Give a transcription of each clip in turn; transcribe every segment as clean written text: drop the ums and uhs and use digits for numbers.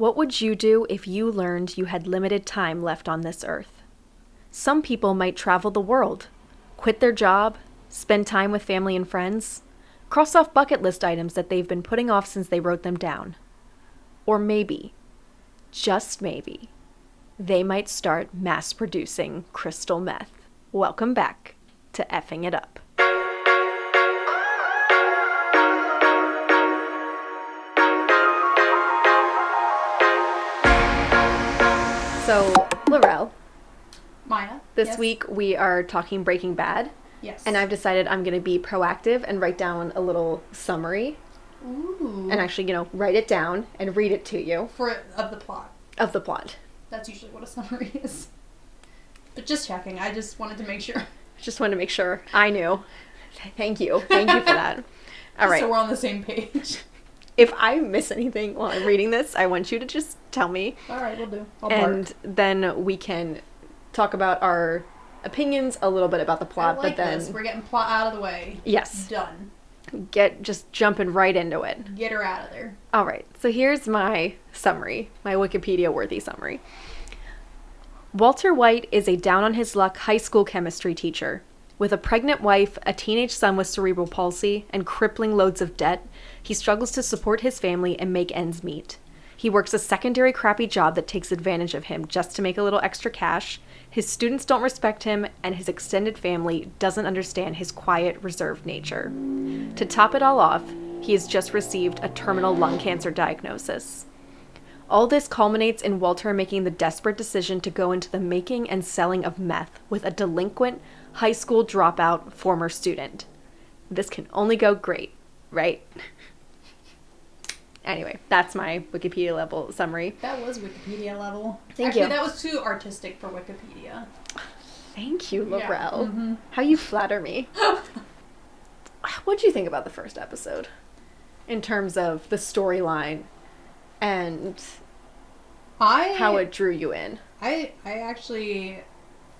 What would you do if you learned you had limited time left on this earth? Some people might travel the world, quit their job, spend time with family and friends, cross off bucket list items that they've been putting off since they wrote them down. Or maybe, just maybe, they might start mass producing crystal meth. Welcome back to Effing It Up. So, Laurel, Maya, this week we are talking Breaking Bad. Yes. And I've decided I'm going to be proactive and write down a little summary. Ooh. And actually, write it down and read it to you. Of the plot. Of the plot. That's usually what a summary is. But just checking. I just wanted to make sure. Just wanted to make sure I knew. Thank you. Thank you for that. All right. So we're on the same page. If I miss anything while I'm reading this, I want you to just tell me. All right, we'll do. And then we can talk about our opinions a little bit about the plot. I like but then this. We're getting plot out of the way. Yes. Done. Just jumping right into it. Get her out of there. All right. So here's my summary, my Wikipedia-worthy summary. Walter White is a down-on-his-luck high school chemistry teacher. With a pregnant wife, a teenage son with cerebral palsy, and crippling loads of debt, he struggles to support his family and make ends meet. He works a secondary crappy job that takes advantage of him just to make a little extra cash. His students don't respect him, and his extended family doesn't understand his quiet, reserved nature. To top it all off, he has just received a terminal lung cancer diagnosis. All this culminates in Walter making the desperate decision to go into the making and selling of meth with a delinquent, high school dropout former student. This can only go great, right? Anyway, that's my Wikipedia level summary. That was Wikipedia level. Thank you. That was too artistic for Wikipedia. Thank you, Laurel. Yeah. Mm-hmm. How you flatter me. What did you think about the first episode? In terms of the storyline and how it drew you in. I actually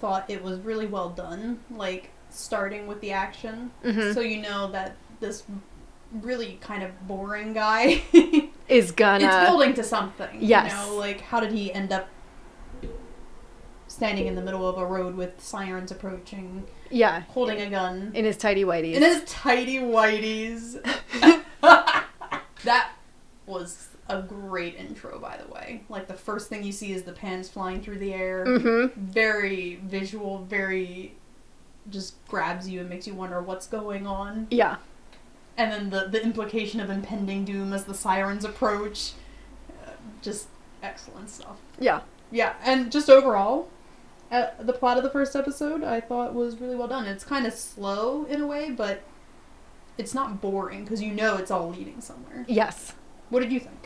thought it was really well done, like starting with the action. Mm-hmm. So you know that this really kind of boring guy is gonna... It's building to something. Yes. You know, like how did he end up standing in the middle of a road with sirens approaching? Yeah. Holding a gun. In his tighty whities. In his tighty whities. That was a great intro, by the way. Like, the first thing you see is the pans flying through the air. Mm-hmm. Very visual, very... just grabs you and makes you wonder what's going on. Yeah. And then the implication of impending doom as the sirens approach. Just excellent stuff. Yeah. Yeah, and just overall, the plot of the first episode I thought was really well done. It's kind of slow in a way, but it's not boring because you know it's all leading somewhere. Yes. What did you think?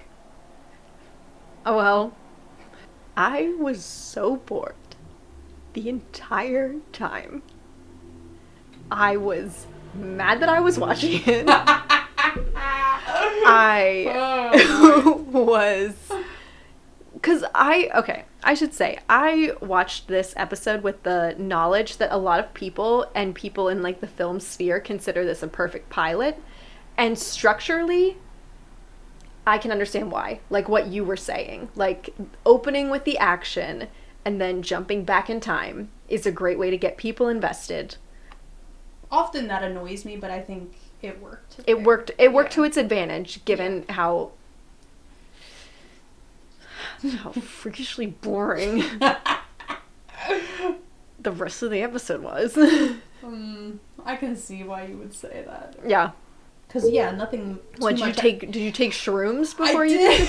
Oh, well, I was so bored the entire time. I was mad that I was watching it. Was... Because I should say, I watched this episode with the knowledge that a lot of people and people in, like, the film sphere consider this a perfect pilot. And structurally, I can understand why. Like, what you were saying. Like, opening with the action and then jumping back in time is a great way to get people invested. Often that annoys me, but I think it worked. It worked to its advantage, given how freakishly boring the rest of the episode was. I can see why you would say that. Yeah. Because, nothing Did you take shrooms before you did?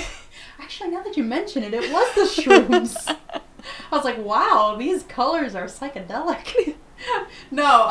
Actually, now that you mention it, it was the shrooms. I was like, wow, these colors are psychedelic. No,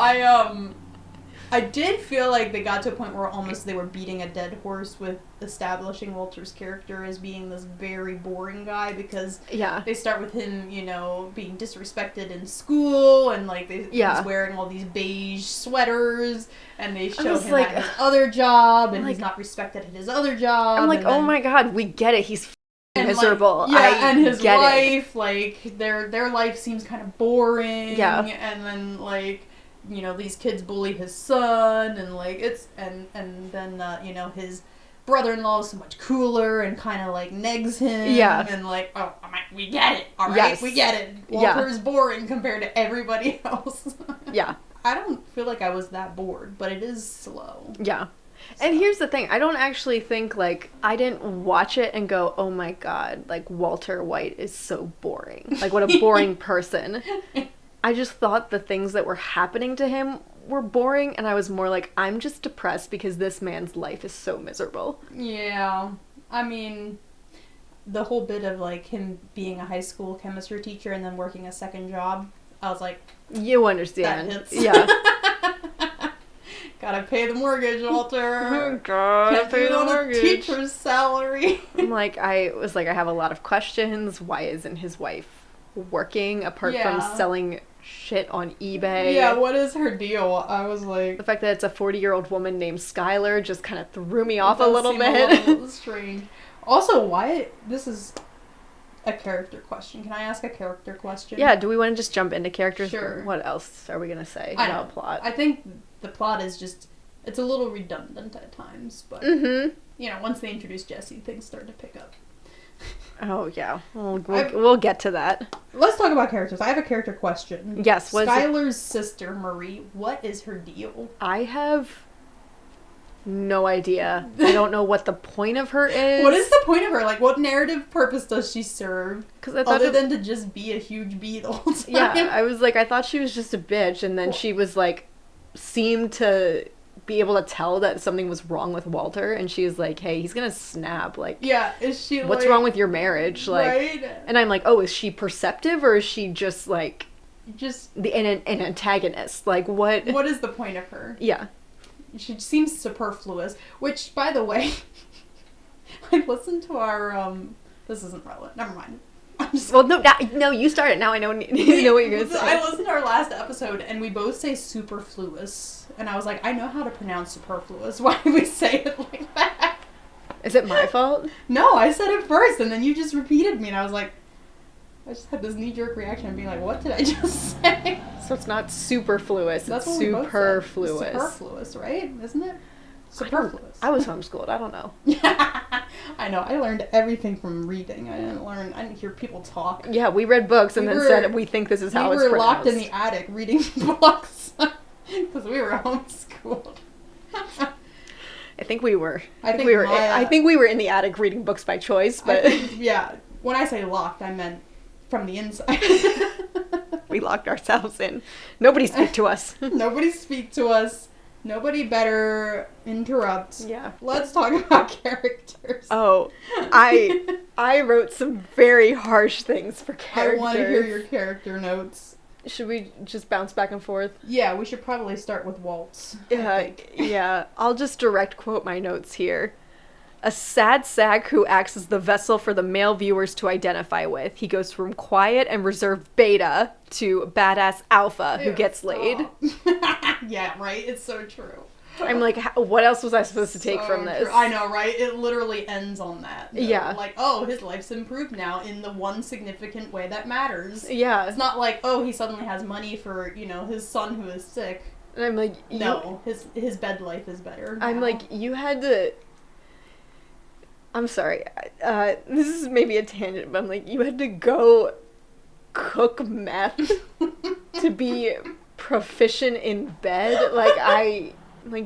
I did feel like they got to a point where almost they were beating a dead horse with establishing Walter's character as being this very boring guy because they start with him, being disrespected in school and like he's wearing all these beige sweaters and they show him at his other job and he's not respected at his other job. I'm like, oh my god, we get it. He's miserable. And his wife, like their life seems kind of boring. Yeah. And then like these kids bully his son and like and then his brother-in-law is so much cooler and kind of like negs him. Yeah. And like, oh, we get it. All right, Yes. we get it. Walter is boring compared to everybody else. Yeah. I don't feel like I was that bored, but it is slow. Yeah. And here's the thing. I don't actually think, like, I didn't watch it and go, oh my god, like, Walter White is so boring. Like, what a boring person. I just thought the things that were happening to him were boring, and I was more like, I'm just depressed because this man's life is so miserable. Yeah. I mean, the whole bit of, like, him being a high school chemistry teacher and then working a second job, I was like... You understand. That hits. Yeah. Gotta pay the mortgage, Walter. Gotta pay the mortgage. A teacher's salary. I was like, I have a lot of questions. Why isn't his wife working apart from selling shit on eBay? Yeah, what is her deal? I was like... The fact that it's a 40-year-old woman named Skylar just kind of threw me off a little bit. A little strange. Also, why... This is a character question. Can I ask a character question? Yeah, do we want to just jump into characters? Sure. What else are we going to say I about know. plot? I think the plot is just... It's a little redundant at times, but... Mm-hmm. You know, once they introduce Jesse, things start to pick up. Oh, yeah. We'll get to that. Let's talk about characters. I have a character question. Yes. Skylar's sister, Marie, what is her deal? I have no idea. I don't know what the point of her is. What is the point of her? Like, what narrative purpose does she serve? Because I thought other than to just be a huge bee the whole time? Yeah, I was like, I thought she was just a bitch, and then she was like, seemed to be able to tell that something was wrong with Walter, and she was like, hey, he's gonna snap, like, yeah, is she what's like, wrong with your marriage, like, right? And I'm like, oh, is she perceptive, or is she just like an antagonist, like, what is the point of her? Yeah, she seems superfluous, which, by the way, I listened to our this isn't relevant, never mind. Well, no, you start it. Now I know, you know what you're going to say. I listened to our last episode, and we both say superfluous. And I was like, I know how to pronounce superfluous. Why do we say it like that? Is it my fault? No, I said it first, and then you just repeated me, and I was like, I just had this knee-jerk reaction of being like, what did I just say? So it's not superfluous, That's it's what we both said. superfluous. Superfluous, right? Isn't it? Superfluous. I was homeschooled. I don't know. I know. I learned everything from reading. I didn't hear people talk. Yeah, we read books and then said we think this is how it's pronounced. We were locked in the attic reading books because we were homeschooled. I think we were. I think we were in the attic reading books by choice, but yeah. When I say locked, I meant from the inside. We locked ourselves in. Nobody speak to us. Nobody speak to us. Nobody better interrupt. Yeah. Let's talk about characters. Oh, I wrote some very harsh things for characters. I want to hear your character notes. Should we just bounce back and forth? Yeah, we should probably start with Walt's. Yeah. I'll just direct quote my notes here. A sad sack who acts as the vessel for the male viewers to identify with. He goes from quiet and reserved beta to badass alpha who gets laid. Yeah, right? It's so true. I'm like, what else was I supposed to take from this? True. I know, right? It literally ends on that. Though. Yeah. Like, oh, his life's improved now in the one significant way that matters. Yeah. It's not like, oh, he suddenly has money for, his son who is sick. And I'm like, no, his bed life is better now. I'm like, you had to... I'm sorry. This is maybe a tangent, but I'm like, you had to go cook meth to be proficient in bed?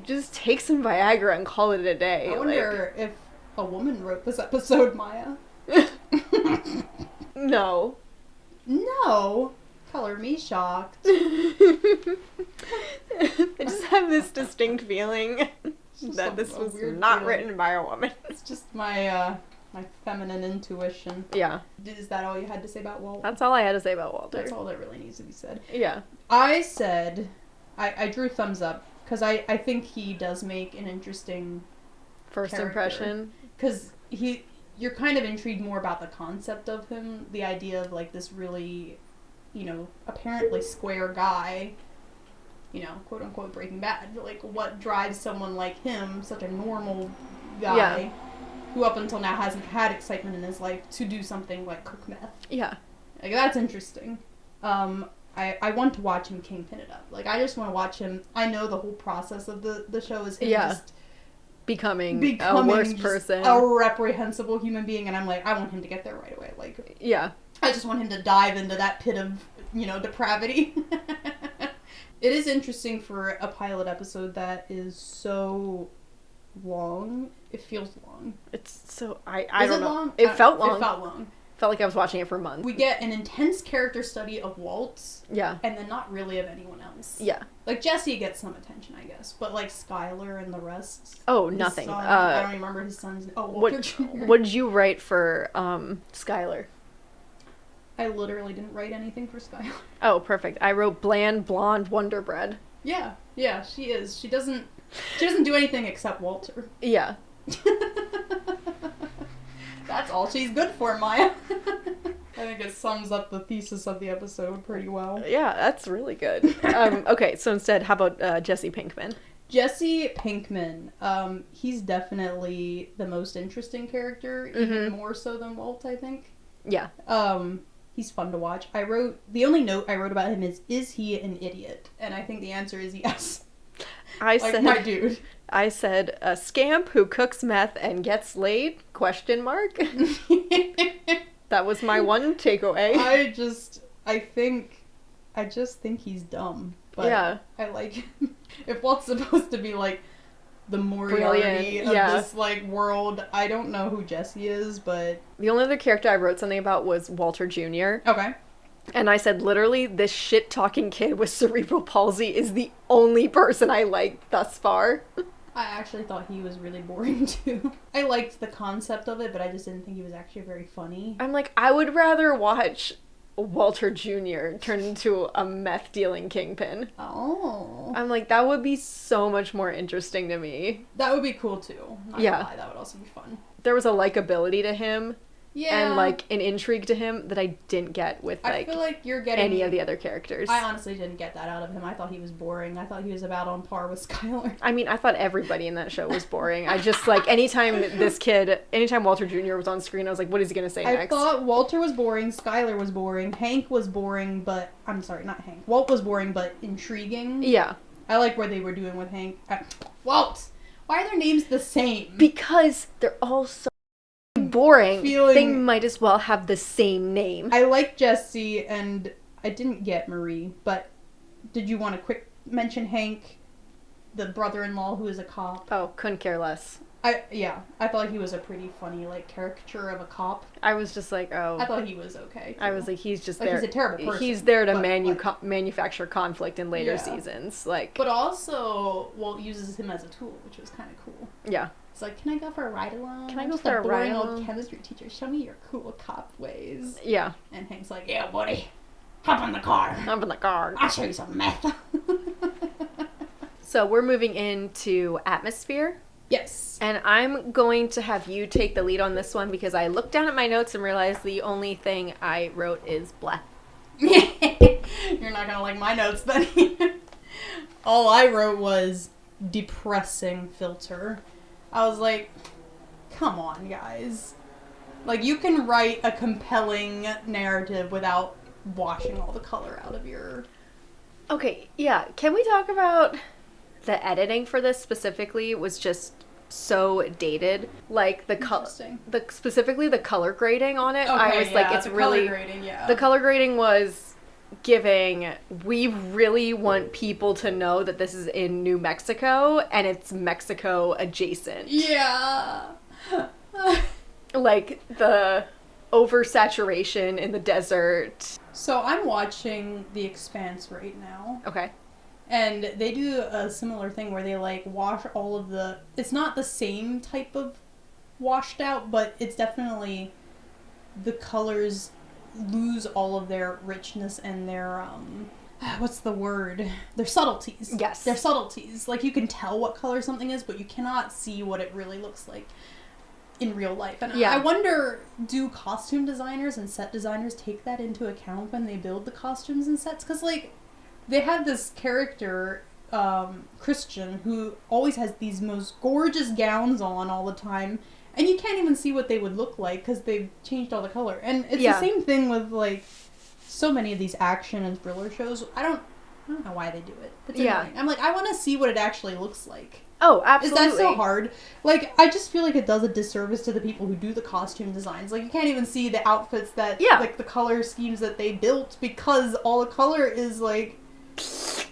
Just take some Viagra and call it a day. I wonder if a woman wrote this episode, Maya. No. No. Color me shocked. I just have this distinct feeling that this was not written by a woman. It's just my feminine intuition. Yeah. Is that all you had to say about Walt? That's all I had to say about Walter. That's all that really needs to be said. Yeah. I said, I drew thumbs up, because I think he does make an interesting first impression. Because you're kind of intrigued more about the concept of him, the idea of, like, this really, apparently square guy, quote-unquote Breaking Bad. Like, what drives someone like him, such a normal guy, who up until now hasn't had excitement in his life, to do something like cook meth. Yeah. Like, that's interesting. I want to watch him kingpin it up. Like, I just want to watch him. I know the whole process of the show is him just becoming a worse just person. a reprehensible human being, and I'm like, I want him to get there right away. Like, yeah. I just want him to dive into that pit of, depravity. It is interesting for a pilot episode that is so long. It feels long. It's so... I don't know. Long? It felt long. It felt long. Felt like I was watching it for months. We get an intense character study of Walt. Yeah. And then not really of anyone else. Yeah. Like, Jesse gets some attention, I guess. But, like, Skylar and the rest. Oh, nothing. Son, I don't remember his son's... Oh, Walter Jr. What did you write for Skylar? I literally didn't write anything for Skylar. Oh, perfect. I wrote bland, blonde, Wonder Bread. Yeah. Yeah, she is. She doesn't do anything except Walter. Yeah. That's all she's good for, Maya. I think it sums up the thesis of the episode pretty well. Yeah, that's really good. Okay, so instead, how about Jesse Pinkman? Jesse Pinkman, he's definitely the most interesting character, even more so than Walt, I think. Yeah. He's fun to watch. The only note I wrote about him is he an idiot? And I think the answer is yes. My dude. I said, a scamp who cooks meth and gets laid? ? That was my one takeaway. I just think he's dumb. But yeah. I like him. If Walt's supposed to be, like, the Moriarty of this, like, world, I don't know who Jesse is, but... The only other character I wrote something about was Walter Jr. Okay. And I said, literally, this shit-talking kid with cerebral palsy is the only person I liked thus far. I actually thought he was really boring, too. I liked the concept of it, but I just didn't think he was actually very funny. I'm like, I would rather watch Walter Jr. turn into a meth-dealing kingpin. Oh. I'm like, that would be so much more interesting to me. That would be cool, too. Not gonna lie, that would also be fun. There was a likability to him. Yeah. And, like, an intrigue to him that I didn't get with, like, I feel like you're getting... any of the other characters. I honestly didn't get that out of him. I thought he was boring. I thought he was about on par with Skylar. I mean, I thought everybody in that show was boring. I just, like, anytime Walter Jr. was on screen, I was like, what is he going to say next? I thought Walter was boring, Skylar was boring, Hank was boring, but... I'm sorry, not Hank. Walt was boring, but intriguing. Yeah. I like what they were doing with Hank. Walt! Why are their names the same? Because they're all so boring. They might as well have the same name. I like Jesse, and I didn't get Marie, but did you want to quick mention Hank, the brother-in-law who is a cop? Oh, couldn't care less. I thought he was a pretty funny, like, caricature of a cop. I was just like, oh. I thought he was okay, too. I was like, he's just there. He's a terrible person. He's there to manufacture conflict in later seasons. Like, but also, Walt uses him as a tool, which was kind of cool. Yeah. It's like, can I go for a ride-along? Can I go for a ride-along? Boring old chemistry teacher. Show me your cool cop ways. Yeah. And Hank's like, yeah, buddy. Hop in the car. Hop in the car. I'll show you some meth. So we're moving into Atmosphere. Yes. And I'm going to have you take the lead on this one because I looked down at my notes and realized the only thing I wrote is blah. You're not gonna like my notes then. All I wrote was depressing filter. I was like, come on, guys. Like, you can write a compelling narrative without washing all the color out of your... Okay, yeah. Can we talk about the editing for this specifically was just so dated. Like, specifically the color grading on it. Okay, I was like, it's really... color grading, yeah. The color grading was giving, we really want people to know that this is in New Mexico, and it's Mexico adjacent. Yeah. Like, the oversaturation in the desert. So I'm watching The Expanse right now. Okay. And they do a similar thing where they, like, wash all of the... It's not the same type of washed out, but it's definitely... The colors lose all of their richness and their, what's the word? Their subtleties. Yes. Their subtleties. Like, you can tell what color something is, but you cannot see what it really looks like in real life. And yeah. I wonder, do costume designers and set designers take that into account when they build the costumes and sets? Because, like, they have this character, Christian, who always has these most gorgeous gowns on all the time, and you can't even see what they would look like because they've changed all the color. And it's the same thing with, like, so many of these action and thriller shows. I don't know why they do it. It's annoying. I'm like, I want to see what it actually looks like. Oh, Is absolutely. that so hard? Like, I just feel like it does a disservice to the people who do the costume designs. Like, you can't even see the outfits that, Yeah. like, the color schemes that they built because all the color is, like,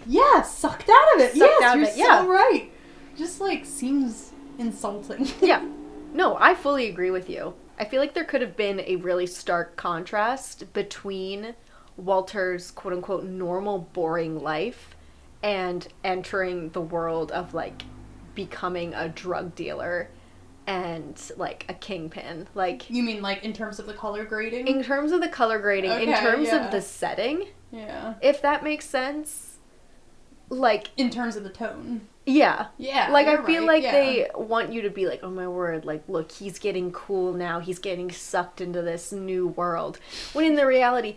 yeah, sucked out of it. Sucked out of You're it, yeah. so right. Just, like, seems insulting. Yeah. No, I fully agree with you. I feel like there could have been a really stark contrast between Walter's quote-unquote normal, boring life and entering the world of, like, becoming a drug dealer and, like, a kingpin. Like, You mean, like, in terms of the color grading? in terms of the color grading, in Okay, terms yeah. of the setting, Yeah. if that makes sense, like, In terms of the tone. yeah. Yeah. Like, I you're feel right, like yeah. they want you to be like, oh my word, like, look, he's getting cool now. He's getting sucked into this new world. When in reality,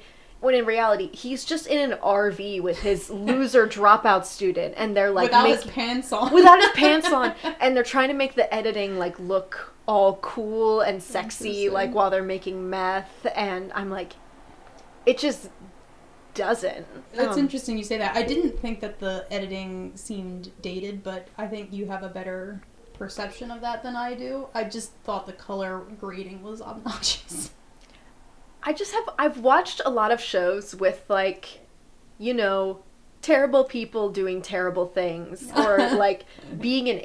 he's just in an RV with his loser dropout student, and they're like without his pants on. without his pants on, and they're trying to make the editing like look all cool and sexy, Interesting. like while they're making meth, and I'm like, it just doesn't. It's interesting you say that. I didn't think that the editing seemed dated, but I think you have a better perception of that than I do. I just thought the color grading was obnoxious. I've watched a lot of shows with, like, you know, terrible people doing terrible things, or like being an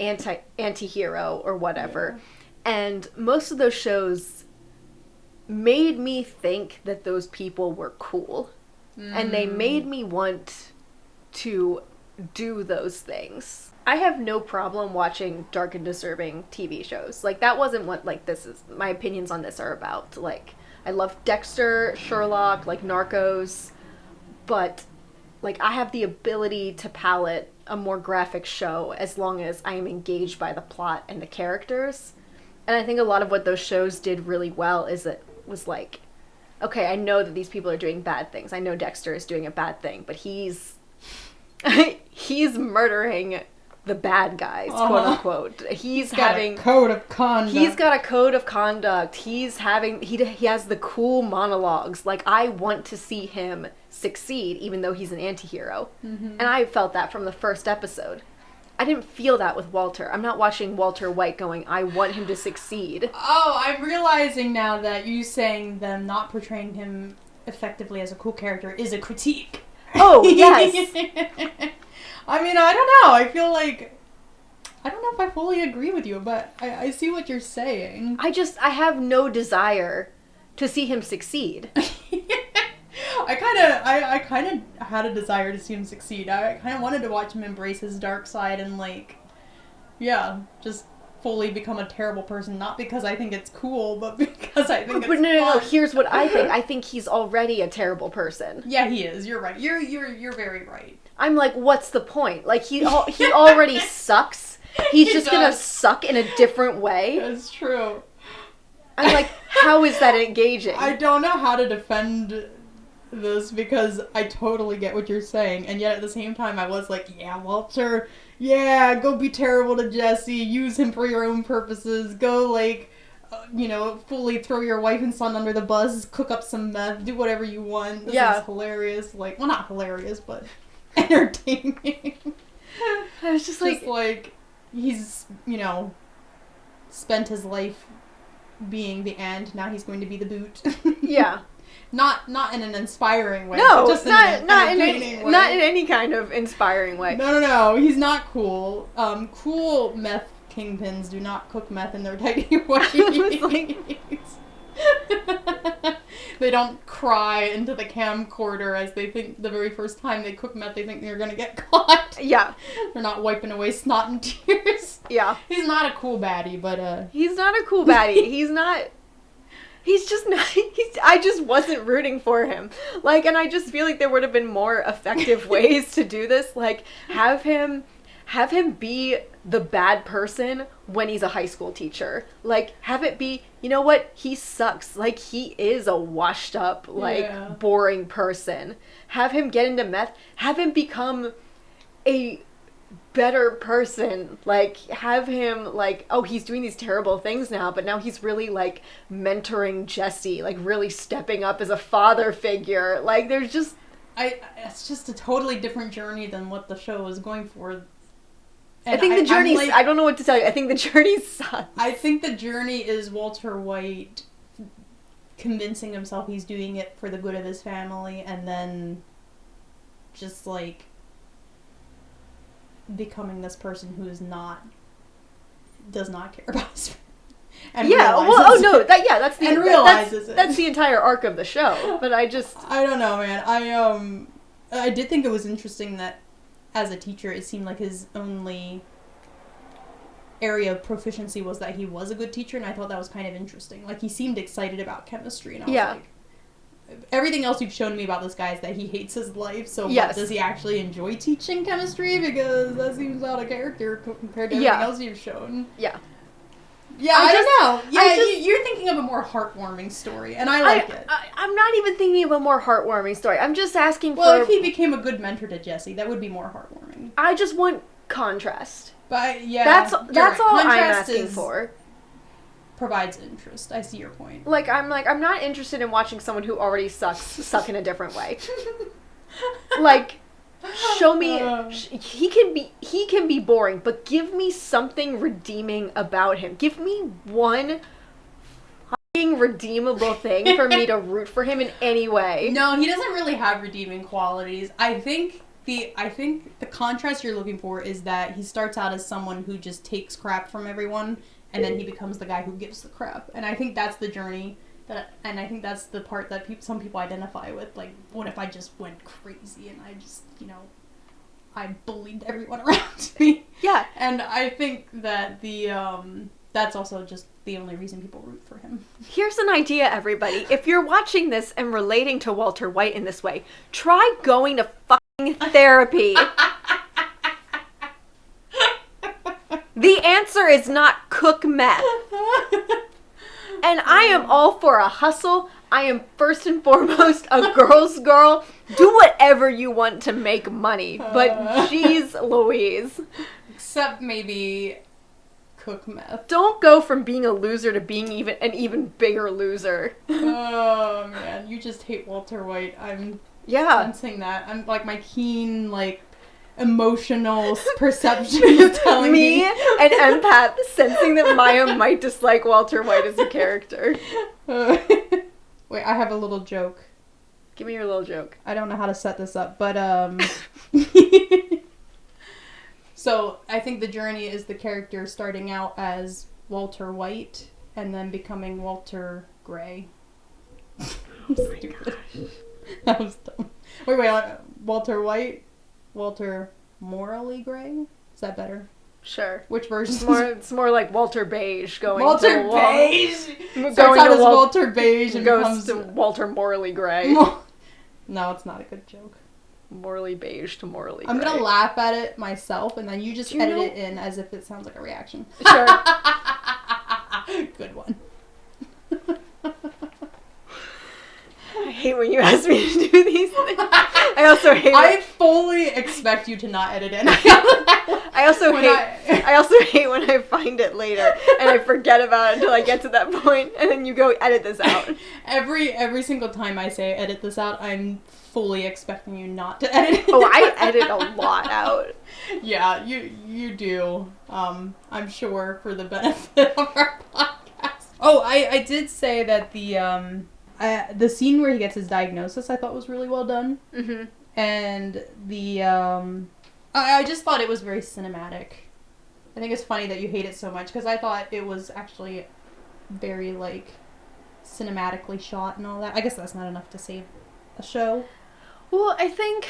anti-hero or whatever. Yeah. And most of those shows made me think that those people were cool. And they made me want to do those things. I have no problem watching dark and disturbing TV shows. Like, that wasn't what, like, this is, my opinions on this are about. Like, I love Dexter, Sherlock, like, Narcos, but, like, I have the ability to palette a more graphic show as long as I am engaged by the plot and the characters. And I think a lot of what those shows did really well is it was like, okay, I know that these people are doing bad things. I know Dexter is doing a bad thing, but he's murdering the bad guys, quote unquote. He's having a code of conduct. He's got a code of conduct. He has the cool monologues. Like, I want to see him succeed, even though he's an anti-hero. Mm-hmm. And I felt that from the first episode. I didn't feel that with Walter. I'm not watching Walter White going, I want him to succeed. Oh, I'm realizing now that you saying them not portraying him effectively as a cool character is a critique. Oh, yes. I mean, I don't know. I feel like, I don't know if I fully agree with you, but I see what you're saying. I have no desire to see him succeed. I kind of had a desire to see him succeed. I kind of wanted to watch him embrace his dark side and, like, yeah, just fully become a terrible person. Not because I think it's cool, but because I think it's fun. No. Here's what I think. I think he's already a terrible person. Yeah, he is. You're right. You're very right. I'm like, what's the point? Like, he already sucks. He's just gonna suck in a different way. That's true. I'm like, how is that engaging? I don't know how to defend this because I totally get what you're saying, and yet at the same time I was like, yeah, Walter, yeah, go be terrible to Jesse, use him for your own purposes, go, like, fully throw your wife and son under the bus, cook up some meth, do whatever you want. This is hilarious. Like, well, not hilarious, but entertaining. I was just like he's, spent his life being the end, now he's going to be the boot. Yeah. Not in an inspiring way. No, just not in any kind of inspiring way. No. He's not cool. Cool meth kingpins do not cook meth in their tidy ways. They don't cry into the camcorder as they think the very first time they cook meth, they think they're gonna get caught. Yeah. They're not wiping away snot and tears. Yeah. He's not a cool baddie, but he's not a cool baddie. He's just not, I just wasn't rooting for him. Like, and I just feel like there would have been more effective ways to do this. Like, have him be the bad person when he's a high school teacher. Like, have it be, you know what, he sucks. Like, he is a washed up, like, boring person. Have him get into meth. Have him become a better person. Like, have him, like, oh, he's doing these terrible things now, but now he's really, like, mentoring Jesse, like, really stepping up as a father figure. Like, there's just... it's just a totally different journey than what the show was going for. I think the journey, I don't know what to tell you. I think the journey sucks. I think the journey is Walter White convincing himself he's doing it for the good of his family, and then just, like, becoming this person who does not care about his family. And that's the entire arc of the show. But I don't know, man. I did think it was interesting that as a teacher, it seemed like his only area of proficiency was that he was a good teacher, and I thought that was kind of interesting. Like, he seemed excited about chemistry, and I was like, everything else you've shown me about this guy is that he hates his life, so does he actually enjoy teaching chemistry? Because that seems out of character compared to everything else you've shown. Yeah. Yeah, I don't know. Yeah, you're thinking of a more heartwarming story, and I like it. I'm not even thinking of a more heartwarming story. I'm just asking for... Well, if he became a good mentor to Jesse, that would be more heartwarming. I just want contrast. But, yeah. That's all I'm asking for. Provides interest. I see your point. I'm not interested in watching someone who already suck in a different way. Like... Show me he can be boring, but give me something redeeming about him. Give me one fucking redeemable thing for me to root for him in any way. No, he doesn't really have redeeming qualities. I think the contrast you're looking for is that he starts out as someone who just takes crap from everyone, and then he becomes the guy who gives the crap. And I think that's the journey. And I think that's the part that some people identify with. Like, what if I just went crazy and I just, I bullied everyone around me? Yeah. And I think that that's also just the only reason people root for him. Here's an idea, everybody. If you're watching this and relating to Walter White in this way, try going to fucking therapy. The answer is not cook meth. And I am all for a hustle. I am first and foremost a girl's girl. Do whatever you want to make money. But jeez Louise. Except maybe cook meth. Don't go from being a loser to being an even bigger loser. Oh, man. You just hate Walter White. I'm sensing that. I'm like my keen, emotional perception is telling me. An empath, sensing that Maya might dislike Walter White as a character. Wait, I have a little joke. Give me your little joke. I don't know how to set this up, but so I think the journey is the character starting out as Walter White and then becoming Walter Gray. Stupid. That was dumb. Wait, Walter White? Walter Morally Gray? Is that better? Sure. Which version? It's more like Walter Beige going Walter to Beige? Starts out as Walter Beige and goes becomes... to Walter Morally Gray. No, it's not a good joke. Morally Beige to Morally Gray. I'm gonna laugh at it myself, and then you just edit it in as if it sounds like a reaction. Sure. Good one. I hate when you ask me to do these things. I fully expect you to not edit in. I also hate when I find it later and I forget about it until I get to that point, and then you go edit this out. Every single time I say edit this out, I'm fully expecting you not to edit it. Oh, I edit a lot out. Yeah, you do. I'm sure for the benefit of our podcast. Oh, I did say that the scene where he gets his diagnosis I thought was really well done. Mm-hmm. And I just thought it was very cinematic. I think it's funny that you hate it so much, because I thought it was actually very, cinematically shot and all that. I guess that's not enough to save a show. Well, I think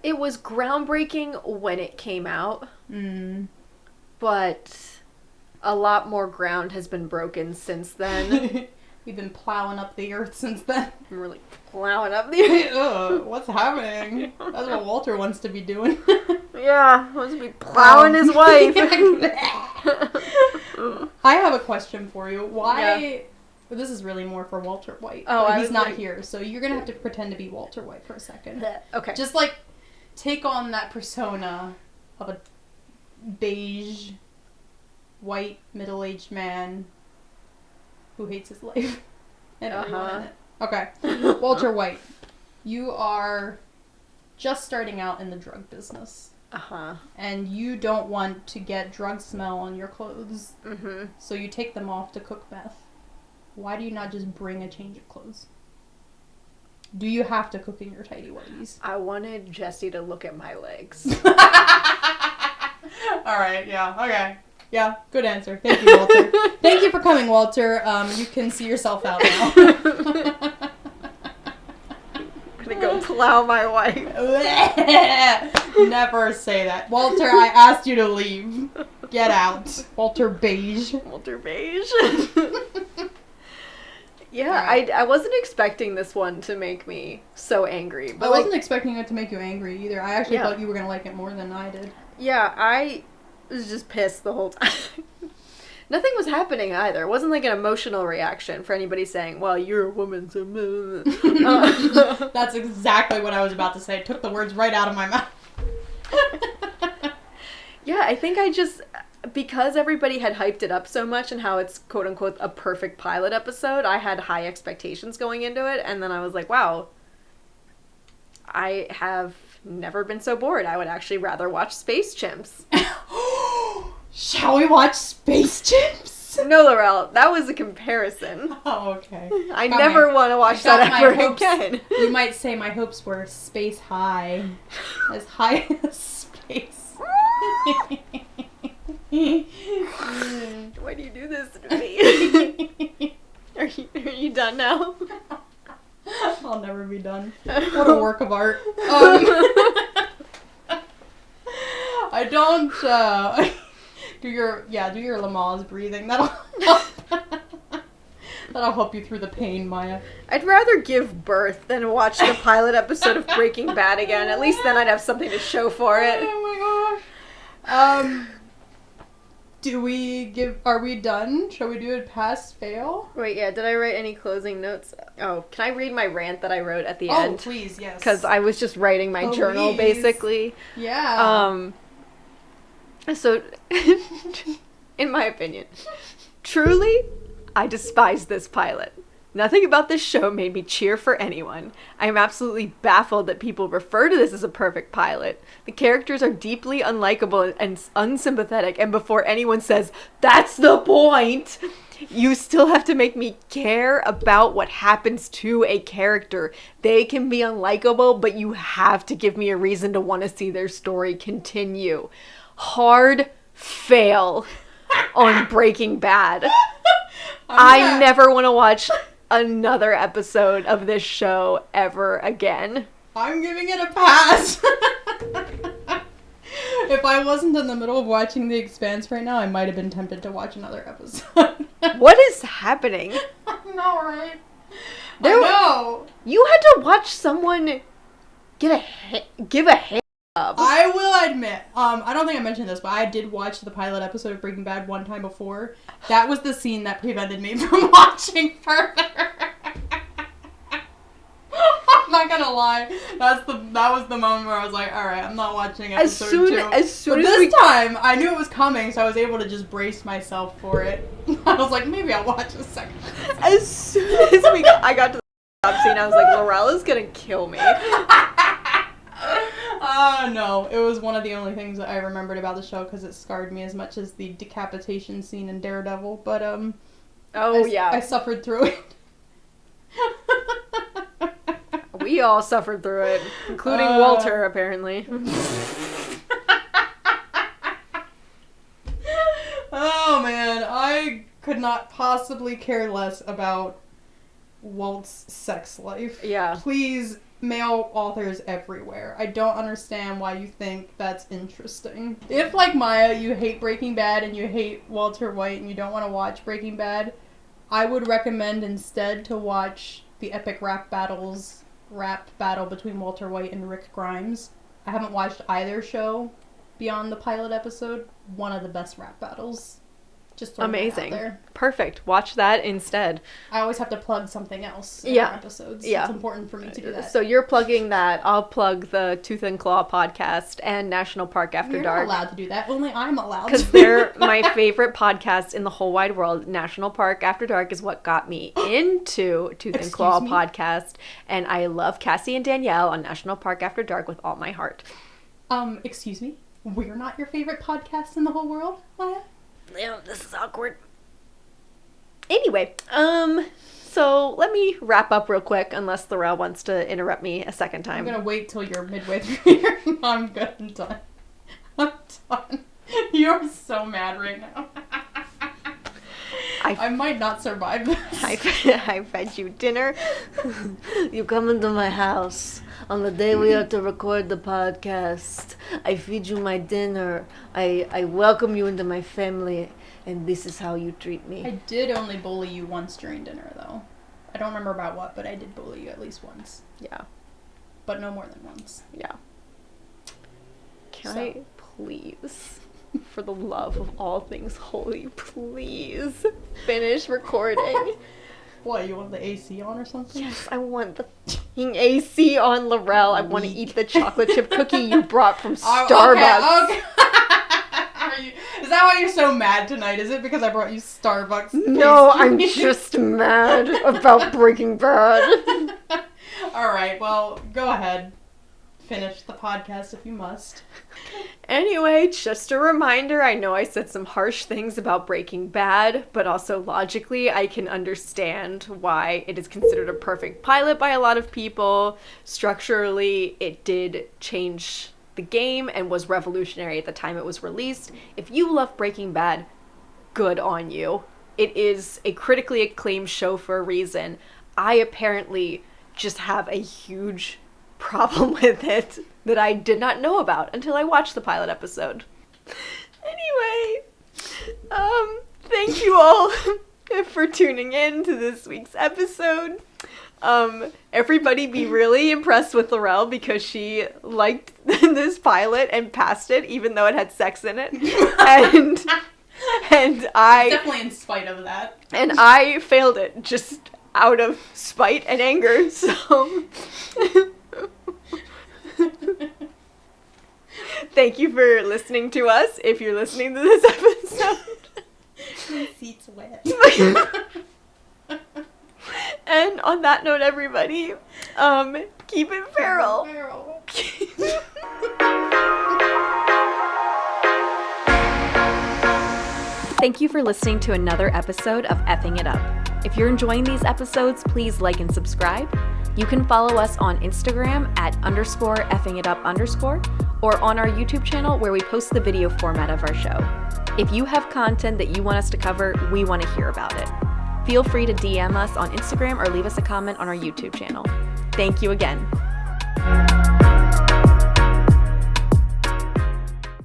it was groundbreaking when it came out. But a lot more ground has been broken since then. We've been plowing up the earth since then. I'm really plowing up the earth. Ugh, what's happening? That's what Walter wants to be doing. Yeah, wants to be plowing his wife. I have a question for you. Why... Yeah. Well, this is really more for Walter White. Oh, he's not here, so you're going to have to pretend to be Walter White for a second. Okay. Just, take on that persona of a beige, white, middle-aged man who hates his life and everyone in it. Okay. Walter White, you are just starting out in the drug business. Uh-huh. And you don't want to get drug smell on your clothes. Mm-hmm. So you take them off to cook meth. Why do you not just bring a change of clothes? Do you have to cook in your tidy whities? I wanted Jesse to look at my legs. Alright, yeah, okay. Yeah, good answer. Thank you, Walter. Thank you for coming, Walter. You can see yourself out now. I'm gonna go plow my wife. Never say that. Walter, I asked you to leave. Get out. Walter Beige. Walter Beige. Yeah, Right. I wasn't expecting this one to make me so angry. But I wasn't expecting it to make you angry either. I actually Yeah. thought you were going to like it more than I did. Yeah, I was just pissed the whole time. Nothing was happening either. It wasn't like an emotional reaction for anybody saying, well, you're a woman, so... That's exactly what I was about to say. Took the words right out of my mouth. Yeah, I think I just... Because everybody had hyped it up so much and how it's quote-unquote a perfect pilot episode, I had high expectations going into it, and then I was like, wow, I have never been so bored. I would actually rather watch Space Chimps. Shall we watch Space Chimps? No, Laurel, that was a comparison. Oh, okay. I never want to watch that ever again. You might say my hopes were space high. As high as space. Why do you do this to me? Are you done now? I'll never be done. What a work of art. I don't do your Lamaze breathing. That'll help you through the pain, Maya. I'd rather give birth than watch the pilot episode of Breaking Bad again. At least then I'd have something to show for it. Oh my gosh. Are we done? Shall we do it pass fail? Wait, yeah, did I write any closing notes? Oh, can I read my rant that I wrote at the end? Oh, please, yes. Because I was just writing my journal, basically. Yeah. So, in my opinion, truly, I despise this pilot. Nothing about this show made me cheer for anyone. I am absolutely baffled that people refer to this as a perfect pilot. The characters are deeply unlikable and unsympathetic, and before anyone says, that's the point, you still have to make me care about what happens to a character. They can be unlikable, but you have to give me a reason to want to see their story continue. Hard fail on Breaking Bad. I never want to watch another episode of this show ever again. I'm giving it a pass. If I wasn't in the middle of watching The Expanse right now, I might have been tempted to watch another episode. What is happening? I know, right? I know. You had to watch someone give a hand job. I will admit, I don't think I mentioned this, but I did watch the pilot episode of Breaking Bad one time before. That was the scene that prevented me from watching further. I'm not gonna lie. That was the moment where I was like, alright, I'm not watching episode 2. As soon but as this time, I knew it was coming, so I was able to just brace myself for it. I was like, maybe I'll watch a second episode. As soon as I got to the job scene, I was like, Lorella's gonna kill me. No. It was one of the only things that I remembered about the show because it scarred me as much as the decapitation scene in Daredevil. But, I suffered through it. We all suffered through it, including Walter, apparently. Oh, man. I could not possibly care less about Walt's sex life. Yeah. Please, male authors everywhere. I don't understand why you think that's interesting. If, like Maya, you hate Breaking Bad and you hate Walter White and you don't want to watch Breaking Bad, I would recommend instead to watch the epic rap battle between Walter White and Rick Grimes. I haven't watched either show beyond the pilot episode. One of the best rap battles. Just throwing that out there. Perfect. Watch that instead. I always have to plug something else in our episodes. Yeah. It's important for me to do that. So you're plugging that. I'll plug the Tooth and Claw podcast and National Park After You're Dark. not allowed to do that. Only I'm allowed to. Because they're my favorite podcast in the whole wide world. National Park After Dark is what got me into Tooth and Claw podcast. And I love Cassie and Danielle on National Park After Dark with all my heart. Excuse me? We're not your favorite podcast in the whole world, Maya? Yeah, this is awkward. Anyway, so let me wrap up real quick, unless Laurel wants to interrupt me a second time. I'm gonna wait till you're midway through here. No, I'm good. I'm done. I'm done. You're so mad right now. I might not survive this. I fed you dinner. You come into my house on the day we have to record the podcast. I feed you my dinner. I welcome you into my family, and this is how you treat me. I did only bully you once during dinner, though. I don't remember about what, but I did bully you at least once. Yeah. But no more than once. Yeah. Can I please, for the love of all things holy, please finish recording? What, you want the AC on or something? Yes, I want the f***ing AC on, Laurel. I want to eat the chocolate chip cookie you brought from Starbucks. Okay. Is that why you're so mad tonight? Is it because I brought you Starbucks? No, I'm just mad about Breaking Bad. Alright, well, go ahead. Finish the podcast if you must. Anyway, just a reminder, I know I said some harsh things about Breaking Bad, but also logically I can understand why it is considered a perfect pilot by a lot of people. Structurally, it did change the game and was revolutionary at the time it was released. If you love Breaking Bad, good on you. It is a critically acclaimed show for a reason. I apparently just have a huge problem with it that I did not know about until I watched the pilot episode. Anyway, thank you all for tuning in to this week's episode. Everybody be really impressed with Laurel because she liked this pilot and passed it even though it had sex in it. and I definitely in spite of that. And I failed it just out of spite and anger, so thank you for listening to us if you're listening to this episode. My seat's wet. And on that note, everybody, keep it feral. Thank you for listening to another episode of Effing It Up. If you're enjoying these episodes, please like and subscribe. You can follow us on Instagram at _effingitup_ or on our YouTube channel where we post the video format of our show. If you have content that you want us to cover, we want to hear about it. Feel free to DM us on Instagram or leave us a comment on our YouTube channel. Thank you again.